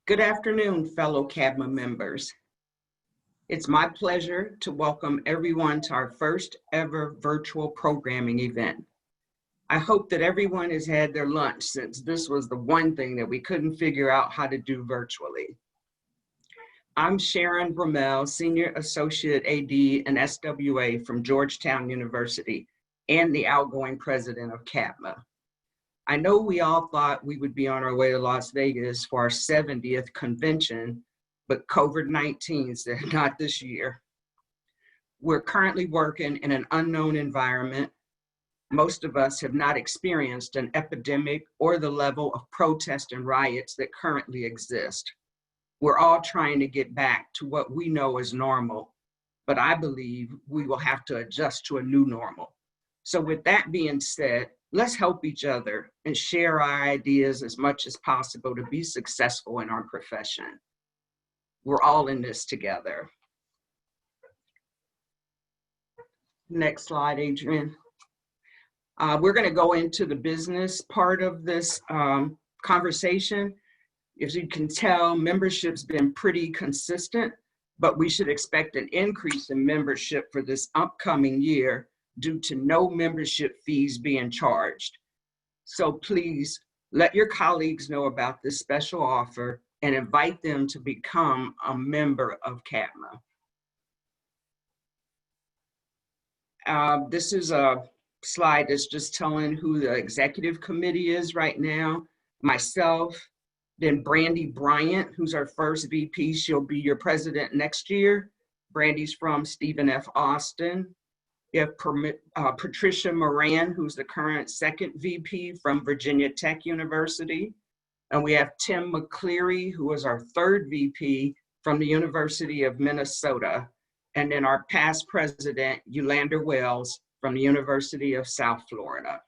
Good afternoon, fellow CABMA members. It's my pleasure to welcome everyone to our first ever virtual programming event. I hope that everyone has had their lunch, since this was the one thing that we couldn't figure out how to do virtually. I'm Sharon Brummel, Senior Associate AD and SWA from Georgetown University and the outgoing president of CABMA. I know we all thought we would be on our way to Las Vegas for our 70th convention, but COVID-19 said not this year. We're currently working in an unknown environment. Most of us have not experienced an epidemic or the level of protest and riots that currently exist. We're all trying to get back to what we know as normal, but I believe we will have to adjust to a new normal. So with that being said, let's help each other and share our ideas as much as possible to be successful in our profession. We're all in this together. Next slide, Adrian. We're going to go into the business part of this conversation. As you can tell, membership's been pretty consistent, but we should expect an increase in membership for this upcoming year due to no membership fees being charged. So please let your colleagues know about this special offer and invite them to become a member of CABMA. This is a slide that's just telling who the executive committee is right now. Myself, then Brandy Bryant, who's our first VP. She'll be your president next year. Brandy's from Stephen F. Austin. You have Patricia Moran, who's the current second VP from Virginia Tech University. And we have Tim McCleary, who is our third VP from the University of Minnesota. And then our past president, Yulander Wells, from the University of South Florida.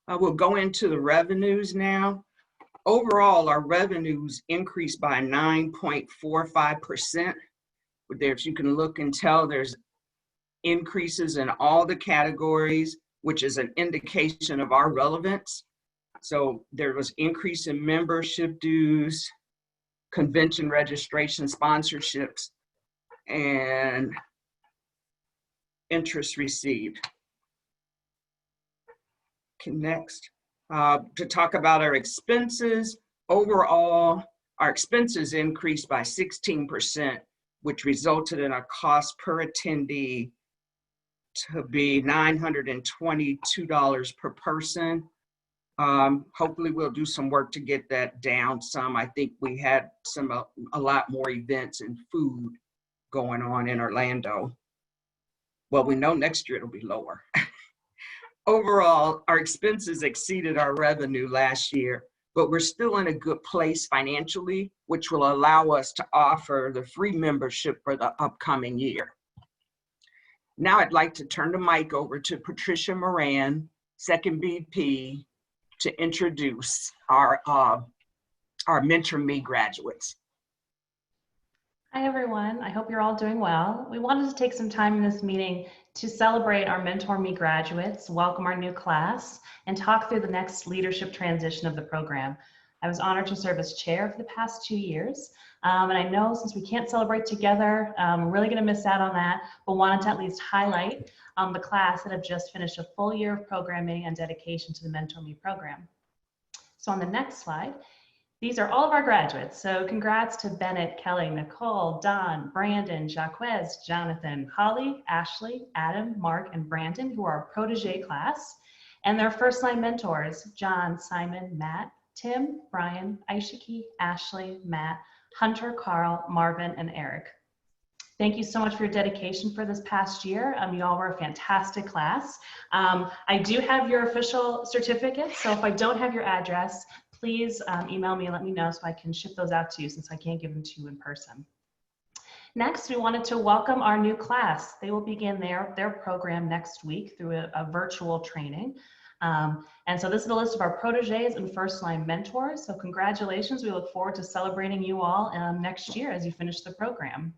We'll go into the revenues now. Overall, our revenues increased by 9.45%. There, if you can look and tell, there's increases in all the categories, which is an indication of our relevance. So there was increase in membership dues, convention registration sponsorships, and interest received. Okay, next, to talk about our expenses. Overall, our expenses increased by 16%, which resulted in a cost per attendee to be $922 per person. Hopefully we'll do some work to get that down some. I think we had a lot more events and food going on in Orlando. Well, we know next year it'll be lower. Overall, our expenses exceeded our revenue last year, but we're still in a good place financially, which will allow us to offer the free membership for the upcoming year. Now I'd like to turn the mic over to Patricia Moran, second VP, to introduce our Mentor Me graduates. Hi everyone, I hope you're all doing well. We wanted to take some time in this meeting to celebrate our Mentor Me graduates, welcome our new class, and talk through the next leadership transition of the program. I was honored to serve as chair for the past 2 years, and I know since we can't celebrate together, we're really going to miss out on that, but wanted to at least highlight the class that have just finished a full year of programming and dedication to the Mentor Me program. So on the next slide, these are all of our graduates. So congrats to Bennett, Kelly, Nicole, Don, Brandon, Jaquez, Jonathan, Holly, Ashley, Adam, Mark, and Brandon, who are our protege class, and their first line mentors, John, Simon, Matt, Tim, Brian, Aishiki, Ashley, Matt, Hunter, Carl, Marvin, and Eric. Thank you so much for your dedication for this past year. You all were a fantastic class. I do have your official certificates, so if I don't have your address, please email me and let me know so I can ship those out to you, since I can't give them to you in person. Next, we wanted to welcome our new class. They will begin their program next week through a virtual training. And so this is a list of our proteges and first line mentors. So congratulations. We look forward to celebrating you all next year as you finish the program.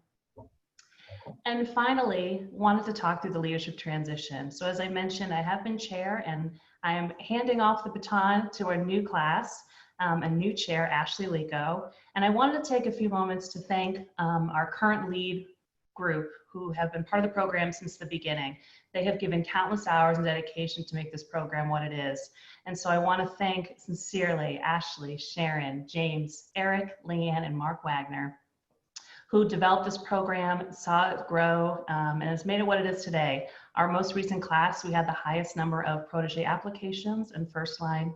And finally, wanted to talk through the leadership transition. So as I mentioned, I have been chair and I am handing off the baton to our new class. and new chair, Ashley Lico. And I wanted to take a few moments to thank our current lead group who have been part of the program since the beginning. They have given countless hours and dedication to make this program what it is. And so I want to thank sincerely Ashley, Sharon, James, Eric, Leanne, and Mark Wagner, who developed this program, saw it grow, and has made it what it is today. Our most recent class, we had the highest number of protege applications and first line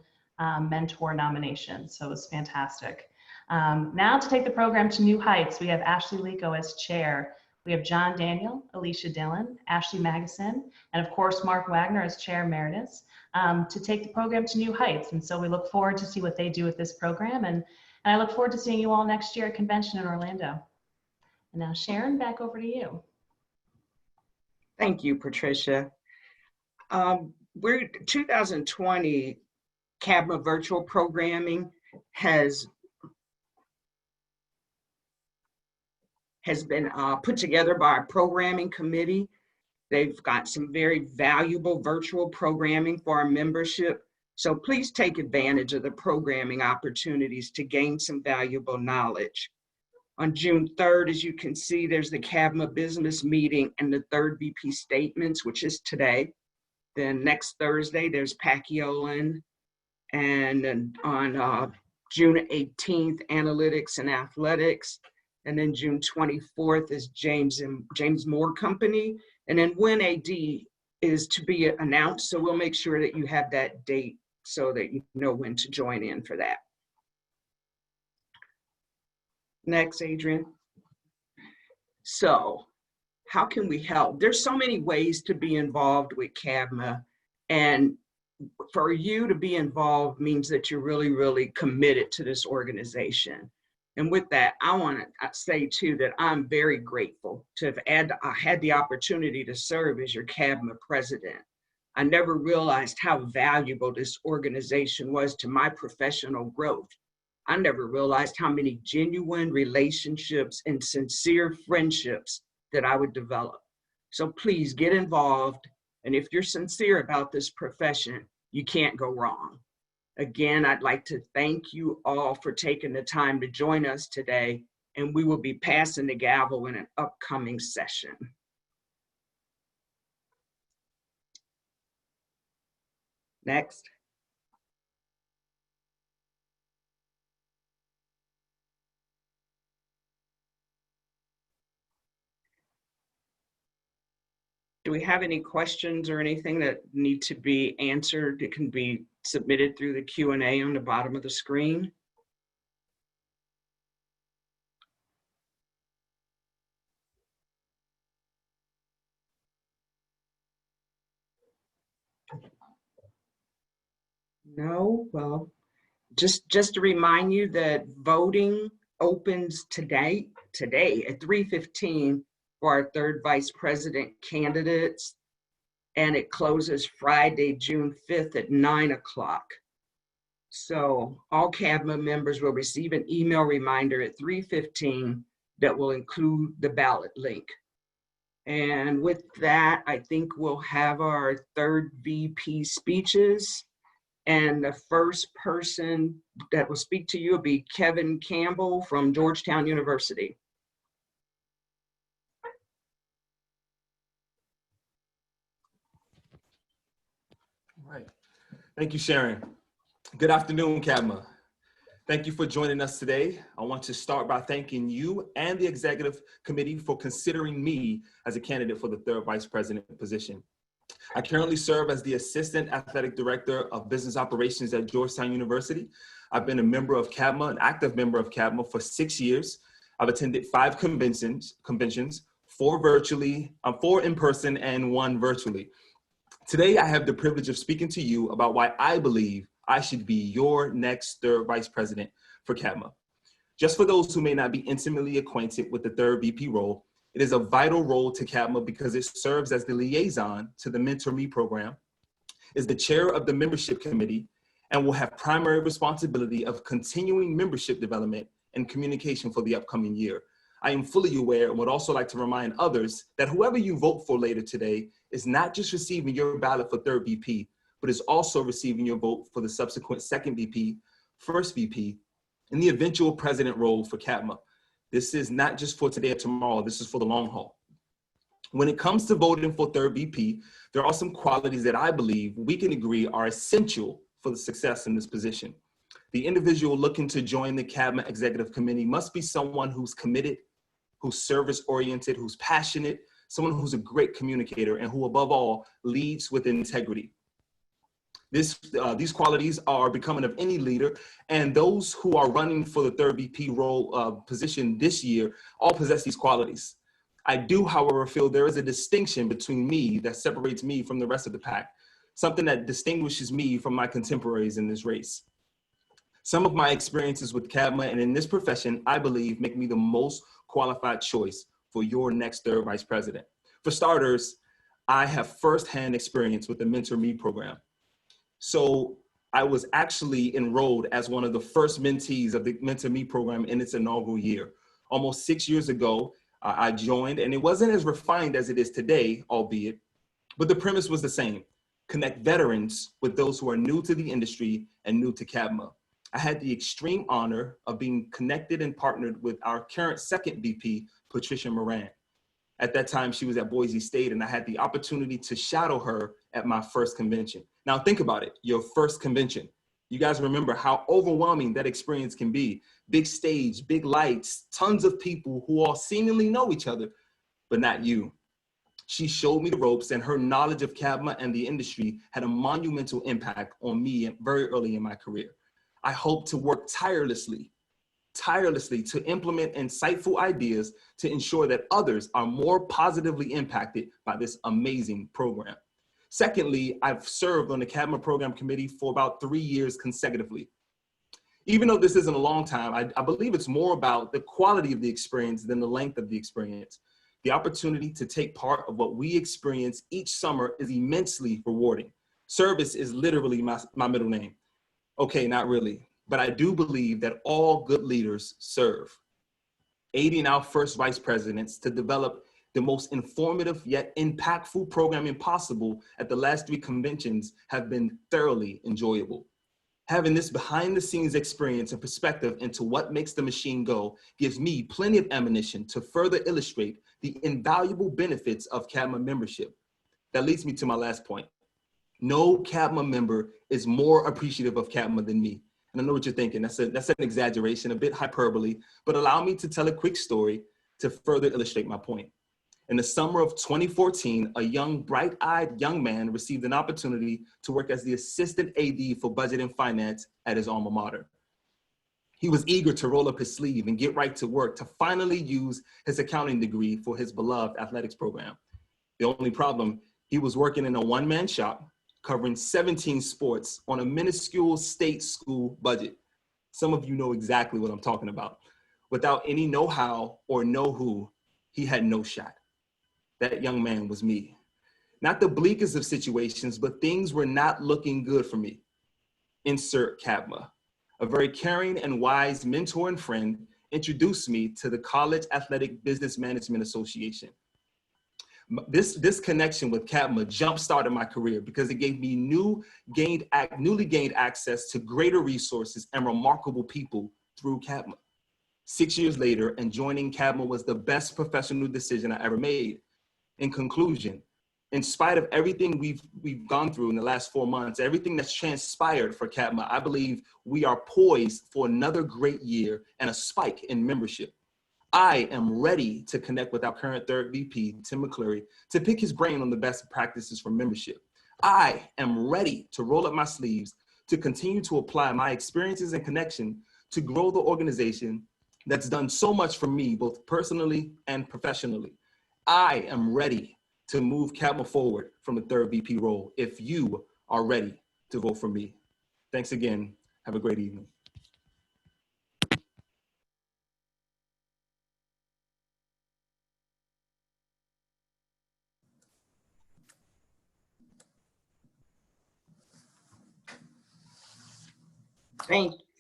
mentor nominations, so it was fantastic. Now to take the program to new heights, we have Ashley Lico as chair. We have John Daniel, Alicia Dillon, Ashley Magasin, and of course, Mark Wagner as chair emeritus to take the program to new heights. And so we look forward to see what they do with this program. And I look forward to seeing you all next year at convention in Orlando. And now Sharon, back over to you. Thank you, Patricia. 2020 CABMA virtual programming has been put together by our programming committee. They've got some very valuable virtual programming for our membership. So please take advantage of the programming opportunities to gain some valuable knowledge. On June 3rd, as you can see, there's the CABMA business meeting and the third VP statements, which is today. Then next Thursday, there's Pacquiolin. And then on June 18th, analytics and athletics. And then June 24th is James Moore Company. And then when AD is to be announced. So we'll make sure that you have that date so that you know when to join in for that. Next, Adrian. So how can we help? There's so many ways to be involved with CABMA, and for you to be involved means that you're really, really committed to this organization. And with that, I want to say too that I'm very grateful to have had the opportunity to serve as your CABMA president. I never realized how valuable this organization was to my professional growth. I never realized how many genuine relationships and sincere friendships that I would develop. So please get involved. And if you're sincere about this profession, you can't go wrong. Again, I'd like to thank you all for taking the time to join us today, and we will be passing the gavel in an upcoming session. Next. Do we have any questions or anything that need to be answered? It can be submitted through the Q&A on the bottom of the screen. No, well, just to remind you that voting opens today at 3:15 for our third vice president candidates, and it closes Friday, June 5th at 9 o'clock. So all CABMA members will receive an email reminder at 3:15 that will include the ballot link. And with that, I think we'll have our third VP speeches. And the first person that will speak to you will be Kevin Campbell from Georgetown University. All right. Thank you, Sharon. Good afternoon, CABMA. Thank you for joining us today. I want to start by thanking you and the executive committee for considering me as a candidate for the third vice president position. I currently serve as the Assistant Athletic Director of Business Operations at Georgetown University. I've been a member of CABMA, an active member of CABMA for 6 years. I've attended 5 conventions, 4 virtually, 4 in person and 1 virtually. Today, I have the privilege of speaking to you about why I believe I should be your next third vice president for CABMA. Just for those who may not be intimately acquainted with the third VP role, it is a vital role to CABMA because it serves as the liaison to the Mentor Me program, is the chair of the membership committee, and will have primary responsibility of continuing membership development and communication for the upcoming year. I am fully aware and would also like to remind others that whoever you vote for later today is not just receiving your ballot for third VP, but is also receiving your vote for the subsequent second VP, first VP, and the eventual president role for CABMA. This is not just for today or tomorrow, this is for the long haul. When it comes to voting for third VP, there are some qualities that I believe we can agree are essential for the success in this position. The individual looking to join the CABMA Executive Committee must be someone who's committed, who's service-oriented, who's passionate, someone who's a great communicator, and who above all leads with integrity. These qualities are becoming of any leader, and those who are running for the third VP role position this year all possess these qualities. I do, however, feel there is a distinction between me that separates me from the rest of the pack, something that distinguishes me from my contemporaries in this race. Some of my experiences with CABMA and in this profession, I believe, make me the most qualified choice for your next third vice president. For starters, I have firsthand experience with the Mentor Me program. So I was actually enrolled as one of the first mentees of the Mentor Me program in its inaugural year. Almost 6 years ago, I joined, and it wasn't as refined as it is today, albeit, but the premise was the same: connect veterans with those who are new to the industry and new to CABMA. I had the extreme honor of being connected and partnered with our current second VP, Patricia Moran. At that time, she was at Boise State, and I had the opportunity to shadow her at my first convention. Now think about it, your first convention. You guys remember how overwhelming that experience can be. Big stage, big lights, tons of people who all seemingly know each other, but not you. She showed me the ropes, and her knowledge of CABMA and the industry had a monumental impact on me very early in my career. I hope to work tirelessly to implement insightful ideas to ensure that others are more positively impacted by this amazing program. Secondly, I've served on the CABMA program committee for about 3 years consecutively. Even though this isn't a long time, I believe it's more about the quality of the experience than the length of the experience. The opportunity to take part of what we experience each summer is immensely rewarding. Service is literally my middle name. Okay, not really, but I do believe that all good leaders serve. Aiding our first vice presidents to develop the most informative yet impactful programming possible at the last 3 conventions have been thoroughly enjoyable. Having this behind the scenes experience and perspective into what makes the machine go gives me plenty of ammunition to further illustrate the invaluable benefits of CABMA membership. That leads me to my last point. No CABMA member is more appreciative of CABMA than me. And I know what you're thinking, that's an exaggeration, a bit hyperbole, but allow me to tell a quick story to further illustrate my point. In the summer of 2014, a young, bright-eyed young man received an opportunity to work as the assistant AD for budget and finance at his alma mater. He was eager to roll up his sleeve and get right to work to finally use his accounting degree for his beloved athletics program. The only problem, he was working in a one-man shop covering 17 sports on a minuscule state school budget. Some of you know exactly what I'm talking about. Without any know-how or know-who, he had no shot. That young man was me. Not the bleakest of situations, but things were not looking good for me. Insert CABMA. A very caring and wise mentor and friend introduced me to the College Athletic Business Management Association. This connection with CABMA jump-started my career because it gave me newly gained access to greater resources and remarkable people through CABMA. 6 years later, and joining CABMA was the best professional decision I ever made. In conclusion, in spite of everything we've gone through in the last 4 months, everything that's transpired for CABMA, I believe we are poised for another great year and a spike in membership. I am ready to connect with our current third VP, Tim McCleary, to pick his brain on the best practices for membership. I am ready to roll up my sleeves to continue to apply my experiences and connection to grow the organization that's done so much for me, both personally and professionally. I am ready to move CABMA forward from the third VP role if you are ready to vote for me. Thanks again. Have a great evening.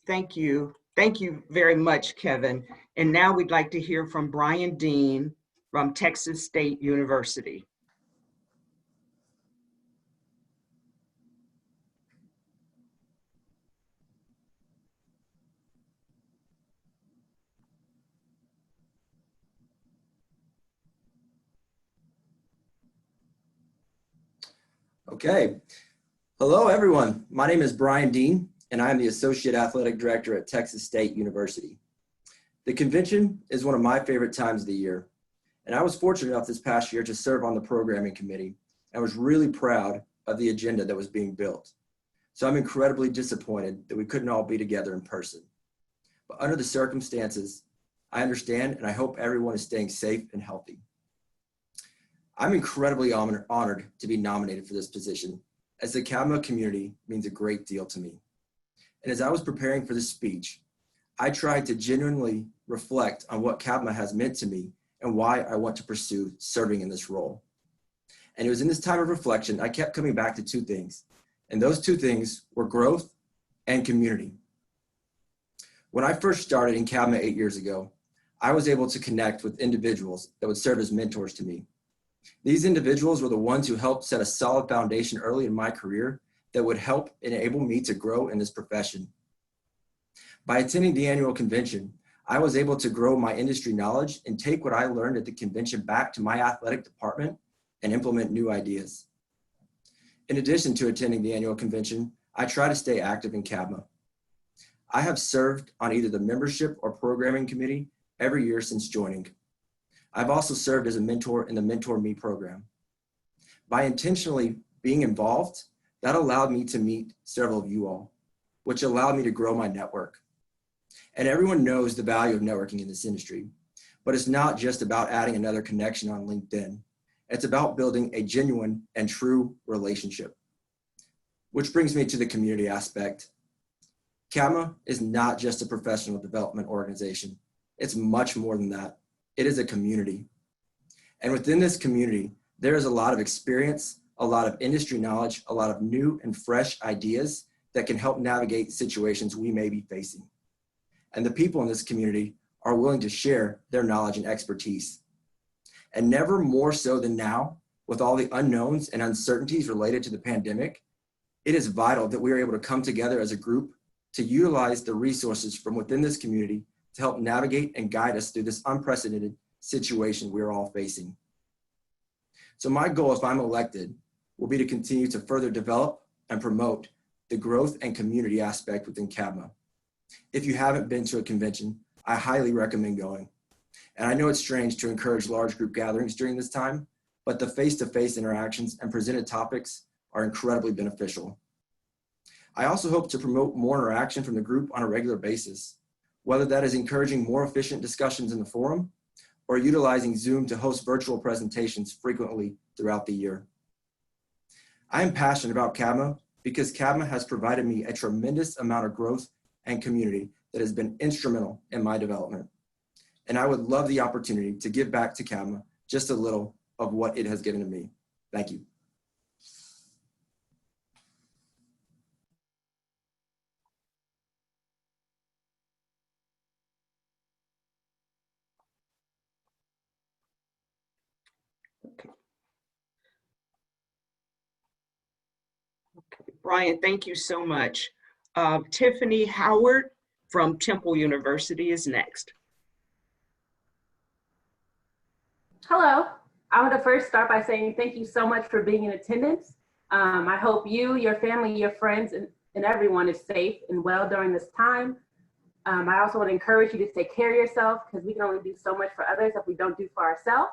Thank you. Thank you very much, Kevin. And now we'd like to hear from Brian Dean from Texas State University. Okay. Hello, everyone. My name is Brian Dean, and I am the Associate Athletic Director at Texas State University. The convention is one of my favorite times of the year, and I was fortunate enough this past year to serve on the programming committee and was really proud of the agenda that was being built. So I'm incredibly disappointed that we couldn't all be together in person. But under the circumstances, I understand, and I hope everyone is staying safe and healthy. I'm incredibly honored to be nominated for this position, as the CABMA community means a great deal to me. And as I was preparing for this speech, I tried to genuinely reflect on what CABMA has meant to me and why I want to pursue serving in this role. And it was in this time of reflection, I kept coming back to two things. And those two things were growth and community. When I first started in CABMA 8 years ago, I was able to connect with individuals that would serve as mentors to me. These individuals were the ones who helped set a solid foundation early in my career that would help enable me to grow in this profession. By attending the annual convention, I was able to grow my industry knowledge and take what I learned at the convention back to my athletic department and implement new ideas. In addition to attending the annual convention, I try to stay active in CABMA. I have served on either the membership or programming committee every year since joining. I've also served as a mentor in the Mentor Me program. By intentionally being involved, that allowed me to meet several of you all, which allowed me to grow my network. And everyone knows the value of networking in this industry, but it's not just about adding another connection on LinkedIn. It's about building a genuine and true relationship. Which brings me to the community aspect. CABMA is not just a professional development organization. It's much more than that. It is a community. And within this community, there is a lot of experience, a lot of industry knowledge, a lot of new and fresh ideas that can help navigate situations we may be facing. And the people in this community are willing to share their knowledge and expertise. And never more so than now, with all the unknowns and uncertainties related to the pandemic, it is vital that we are able to come together as a group to utilize the resources from within this community to help navigate and guide us through this unprecedented situation we're all facing. So my goal, if I'm elected, will be to continue to further develop and promote the growth and community aspect within CABMA. If you haven't been to a convention, I highly recommend going. And I know it's strange to encourage large group gatherings during this time, but the face-to-face interactions and presented topics are incredibly beneficial. I also hope to promote more interaction from the group on a regular basis, whether that is encouraging more efficient discussions in the forum or utilizing Zoom to host virtual presentations frequently throughout the year. I am passionate about CABMA because CABMA has provided me a tremendous amount of growth and community that has been instrumental in my development. And I would love the opportunity to give back to CABMA just a little of what it has given to me. Thank you. Brian, thank you so much. Tiffany Howard from Temple University is next. Hello. I want to first start by saying thank you so much for being in attendance. I hope you, your family, your friends, and everyone is safe and well during this time. I also want to encourage you to take care of yourself because we can only do so much for others if we don't do for ourselves.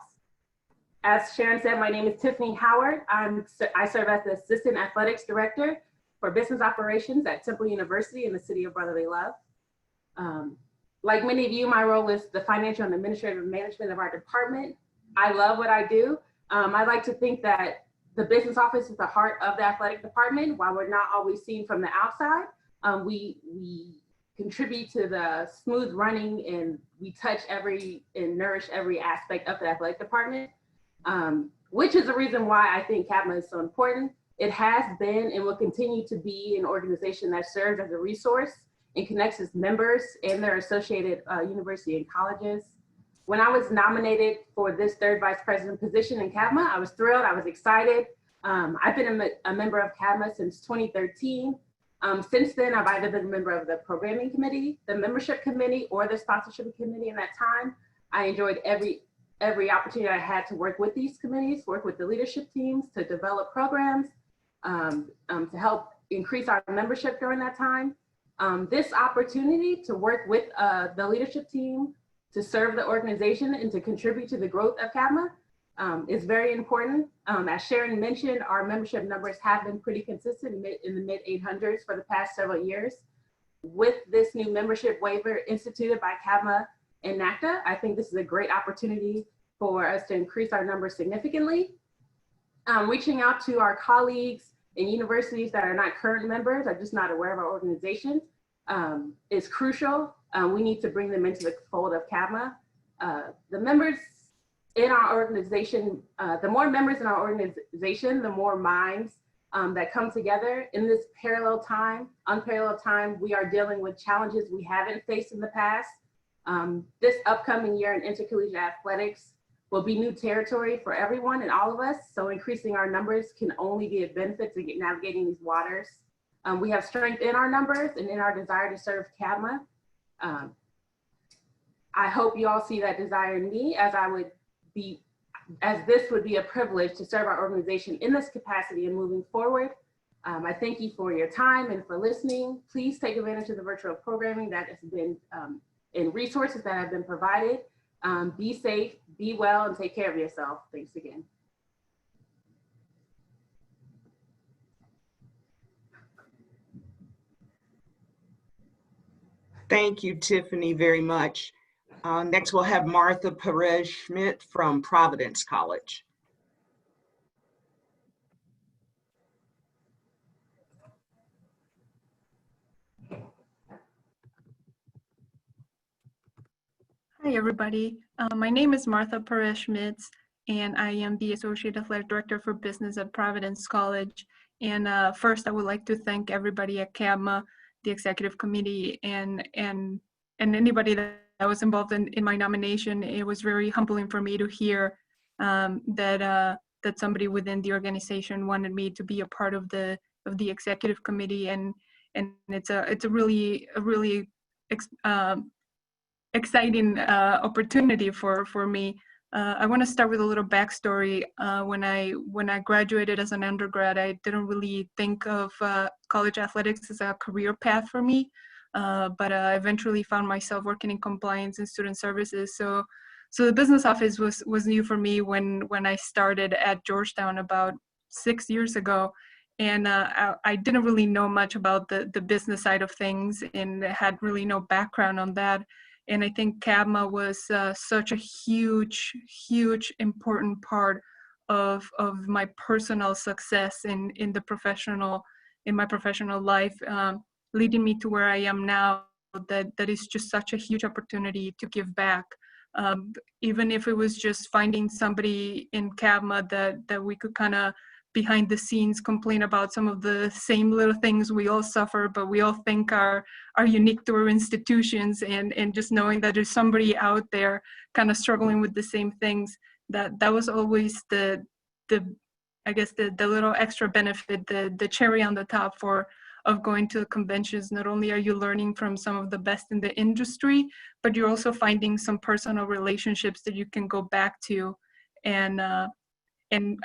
As Sharon said, my name is Tiffany Howard. I serve as the Assistant Athletics Director for Business Operations at Temple University in the City of Brotherly Love. Like many of you, my role is the financial and administrative management of our department. I love what I do. I like to think that the business office is the heart of the athletic department. While we're not always seen from the outside, we contribute to the smooth running and we touch and nourish every aspect of the athletic department. Which is the reason why I think CABMA is so important. It has been and will continue to be an organization that serves as a resource and connects its members and their associated university and colleges. When I was nominated for this third vice president position in CABMA, I was thrilled, I was excited. I've been a member of CABMA since 2013. Since then, I've either been a member of the programming committee, the membership committee, or the sponsorship committee. In that time, I enjoyed every opportunity I had to work with these committees, work with the leadership teams to develop programs to help increase our membership during that time. This opportunity to work with the leadership team to serve the organization and to contribute to the growth of CABMA is very important. As Sharon mentioned, our membership numbers have been pretty consistent in the mid 800s for the past several years. With this new membership waiver instituted by CABMA and NACDA, I think this is a great opportunity for us to increase our numbers significantly. Reaching out to our colleagues in universities that are not current members, are just not aware of our organization, is crucial. We need to bring them into the fold of CABMA. The members in our organization, the more members in our organization, the more minds that come together in this unparalleled time. We are dealing with challenges we haven't faced in the past. This upcoming year in intercollegiate athletics will be new territory for everyone and all of us. So increasing our numbers can only be a benefit to navigating these waters. We have strength in our numbers and in our desire to serve CABMA. I hope you all see that desire in me, as this would be a privilege to serve our organization in this capacity and moving forward. I thank you for your time and for listening. Please take advantage of the virtual programming that has been and resources that have been provided. Be safe, be well, and take care of yourself. Thanks again. Thank you, Tiffany, very much. Next, we'll have Martha Perez-Schmidt from Providence College. Hi, everybody. My name is Martha Perez-Schmitz, and I am the Associate Athletic Director for Business at Providence College. And first, I would like to thank everybody at CABMA, the Executive Committee, and anybody that was involved in my nomination. It was very humbling for me to hear that somebody within the organization wanted me to be a part of the Executive Committee, and it's a really exciting opportunity for me. I want to start with a little backstory. When I graduated as an undergrad, I didn't really think of college athletics as a career path for me, but I eventually found myself working in compliance and student services. So the business office was new for me when I started at Georgetown about 6 years ago. And I didn't really know much about the business side of things and had really no background on that. And I think CABMA was such a huge, important part of my personal success in my professional life, leading me to where I am now. That is just such a huge opportunity to give back. Even if it was just finding somebody in CABMA that we could kind of behind the scenes complain about some of the same little things we all suffer, but we all think are unique to our institutions, and just knowing that there's somebody out there kind of struggling with the same things, that was always the I guess the little extra benefit, the cherry on the top of going to the conventions. Not only are you learning from some of the best in the industry, but you're also finding some personal relationships that you can go back to and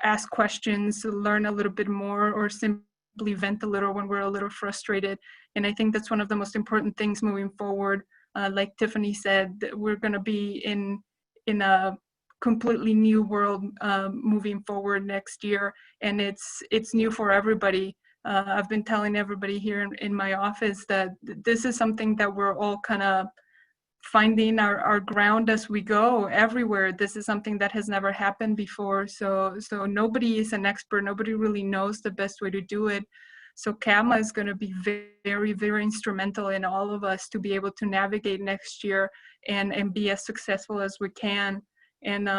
ask questions, learn a little bit more, or simply vent a little when we're a little frustrated. And I think that's one of the most important things moving forward. Like Tiffany said, we're going to be in a completely new world moving forward next year, and it's new for everybody. I've been telling everybody here in my office that this is something that we're all kind of finding our ground as we go everywhere. This is something that has never happened before. So nobody is an expert. Nobody really knows the best way to do it. So CABMA is going to be very, very instrumental in all of us to be able to navigate next year and be as successful as we can. And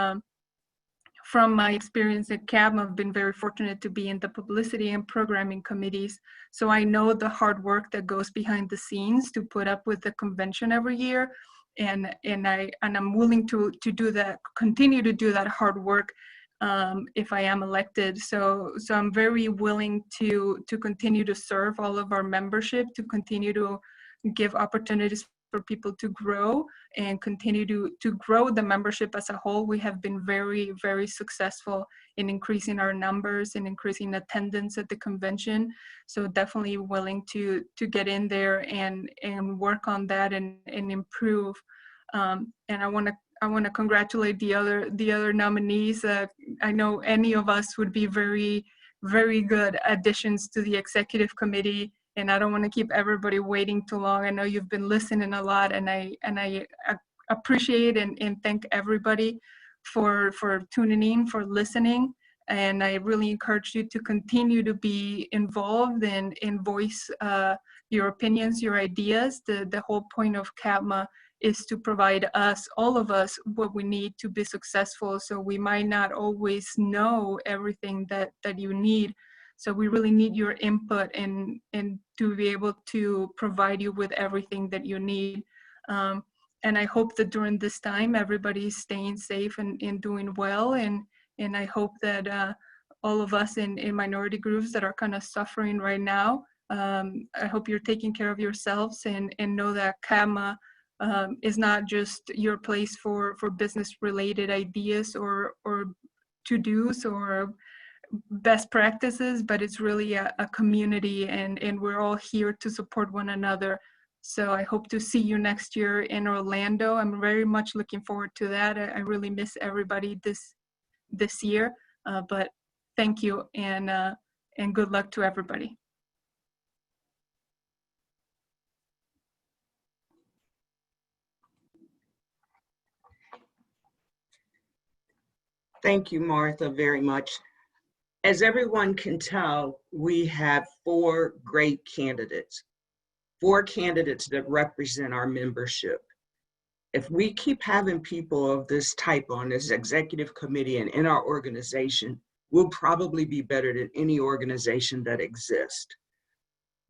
from my experience at CABMA, I've been very fortunate to be in the publicity and programming committees. So I know the hard work that goes behind the scenes to put up with the convention every year. And I'm willing to do that, continue to do that hard work if I am elected. So I'm very willing to continue to serve all of our membership, to continue to give opportunities for people to grow and continue to grow the membership as a whole. We have been very, very successful in increasing our numbers and increasing attendance at the convention. So definitely willing to get in there and work on that and improve. And I want to congratulate the other nominees. I know any of us would be very, very good additions to the executive committee, and I don't want to keep everybody waiting too long. I know you've been listening a lot, and I appreciate and thank everybody for tuning in, for listening. And I really encourage you to continue to be involved and voice your opinions, your ideas. The whole point of CABMA is to provide us, all of us, what we need to be successful. So we might not always know everything that you need. So we really need your input and to be able to provide you with everything that you need. And I hope that during this time, everybody's staying safe and doing well. And I hope that all of us in minority groups that are kind of suffering right now, I hope you're taking care of yourselves and know that CABMA is not just your place for business related ideas or to-dos or best practices, but it's really a community, and we're all here to support one another. So I hope to see you next year in Orlando. I'm very much looking forward to that. I really miss everybody this year, but thank you, and good luck to everybody. Thank you, Martha, very much. As everyone can tell, we have 4 great candidates, 4 candidates that represent our membership. If we keep having people of this type on this executive committee and in our organization, we'll probably be better than any organization that exists.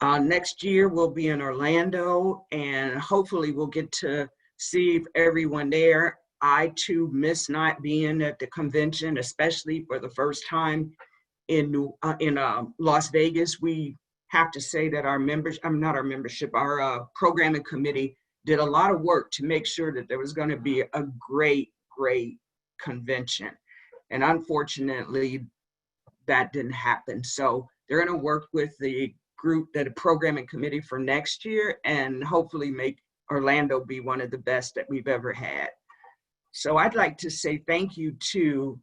Next year, we'll be in Orlando, and hopefully we'll get to see everyone there. I too miss not being at the convention, especially for the first time in Las Vegas. We have to say that our programming committee did a lot of work to make sure that there was going to be a great convention. And unfortunately, that didn't happen. So they're going to work with the programming committee for next year and hopefully make Orlando be one of the best that we've ever had. So I'd like to say thank you to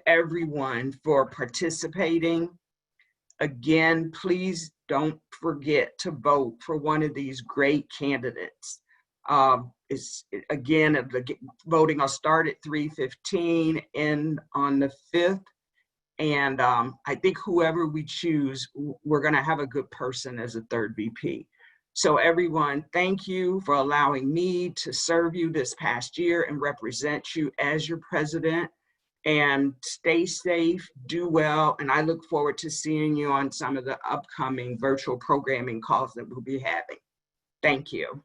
everyone for participating. Again, please don't forget to vote for one of these great candidates. The voting will start at 3:15 and on the 5th. And I think whoever we choose, we're going to have a good person as a 3rd VP. So everyone, thank you for allowing me to serve you this past year and represent you as your president. And stay safe, do well, and I look forward to seeing you on some of the upcoming virtual programming calls that we'll be having. Thank you.